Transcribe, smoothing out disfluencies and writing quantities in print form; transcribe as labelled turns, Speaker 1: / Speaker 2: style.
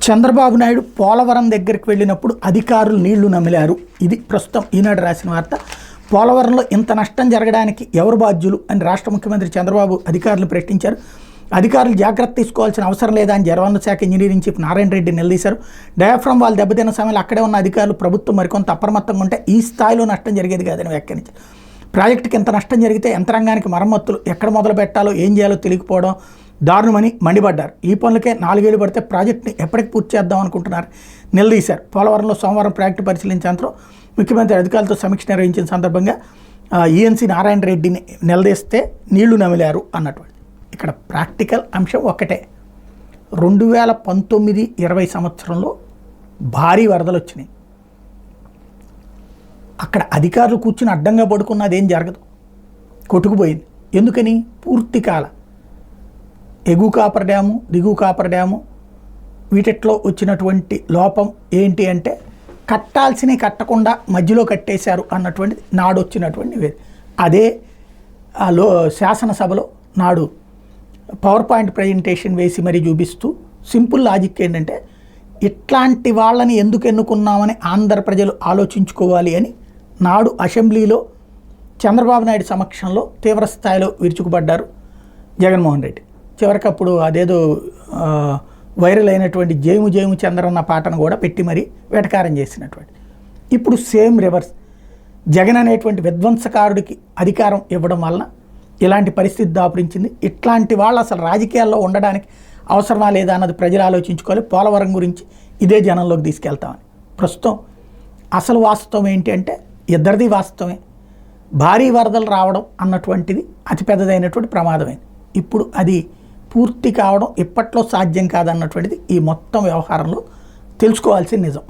Speaker 1: చంద్రబాబు నాయుడు పోలవరం దగ్గరికి వెళ్ళినప్పుడు అధికారులు నీళ్లు నమిలారు. ఇది ప్రస్తుతం ఈనాడు రాసిన వార్త. పోలవరంలో ఇంత నష్టం జరగడానికి ఎవరు బాధ్యులు అని రాష్ట్ర ముఖ్యమంత్రి చంద్రబాబు అధికారులు ప్రశ్నించారు. అధికారులు జాగ్రత్త తీసుకోవాల్సిన అవసరం లేదా అని జలవనరుల శాఖ ఇంజనీరింగ్ చీఫ్ నారాయణ రెడ్డి నిలదీశారు. డయాఫ్రమ్ వాళ్ళు దెబ్బతిన్న సమయంలో అక్కడే ఉన్న అధికారులు ప్రభుత్వం మరికొంత అప్రమత్తంగా ఉంటే ఈ స్థాయిలో నష్టం జరిగేది కాదని వ్యాఖ్యానించారు. ప్రాజెక్టుకి ఇంత నష్టం జరిగితే యంత్రాంగానికి మరమ్మతులు ఎక్కడ మొదలు పెట్టాలో ఏం చేయాలో తెలియకపోవడం దారుణమని మండిపడ్డారు. ఈ పనులకే 4 ఏళ్లు పడితే ప్రాజెక్టుని ఎప్పటికి పూర్తి చేద్దాం అనుకుంటున్నారు నిలదీశారు. పోలవరంలో సోమవారం ప్రాజెక్టు పరిశీలించిన అనంతరం ముఖ్యమంత్రి అధికారులతో సమీక్ష నిర్వహించిన సందర్భంగా ఈఎన్సీ నారాయణ రెడ్డిని నిలదీస్తే నీళ్లు నమిలారు అన్నటువంటి. ఇక్కడ ప్రాక్టికల్ అంశం ఒక్కటే. 2019-20 సంవత్సరంలో భారీ వరదలు వచ్చినాయి. అక్కడ అధికారులు కూర్చుని అడ్డంగా పడుకున్నది ఏం జరగదు, కొట్టుకుపోయింది. ఎందుకని? పూర్తి కాల ఎగువ కాపర్ డ్యాము, దిగువ కాపర్ డ్యాము వీటిట్లో వచ్చినటువంటి లోపం ఏంటి అంటే కట్టాల్సినవి కట్టకుండా మధ్యలో కట్టేశారు అన్నటువంటిది నాడు వచ్చినటువంటి అదే శాసనసభలో నాడు పవర్ పాయింట్ ప్రజెంటేషన్ వేసి మరీ చూపిస్తూ సింపుల్ లాజిక్ ఏంటంటే ఇట్లాంటి వాళ్ళని ఎందుకు ఎన్నుకున్నామని ఆంధ్ర ప్రజలు ఆలోచించుకోవాలి అని నాడు అసెంబ్లీలో చంద్రబాబు నాయుడు సమక్షంలో తీవ్రస్థాయిలో విరుచుకుపడ్డారు జగన్మోహన్ రెడ్డి. చివరికి అప్పుడు అదేదో వైరల్ అయినటువంటి జేము జేము చంద్రన్న పాటను కూడా పెట్టి మరీ వెటకారం చేసినటువంటి. ఇప్పుడు సేమ్ రివర్స్. జగన్ అనేటువంటి విధ్వంసకారుడికి అధికారం ఇవ్వడం వలన ఇలాంటి పరిస్థితి దాపురించింది. ఇట్లాంటి వాళ్ళు అసలు రాజకీయాల్లో ఉండడానికి అవసరమా లేదా అన్నది ప్రజలు ఆలోచించుకోవాలి. పోలవరం గురించి ఇదే జనంలోకి తీసుకెళ్తామని. ప్రస్తుతం అసలు వాస్తవం ఏంటి అంటే ఇద్దరిది వాస్తవమే. భారీ వరదలు రావడం అన్నటువంటిది అతిపెద్దదైనటువంటి ప్రమాదమైంది. ఇప్పుడు అది పూర్తి కావడం ఇప్పట్లో సాధ్యం కాదన్నటువంటిది ఈ మొత్తం వ్యవహారంలో తెలుసుకోవాల్సిన నిజం.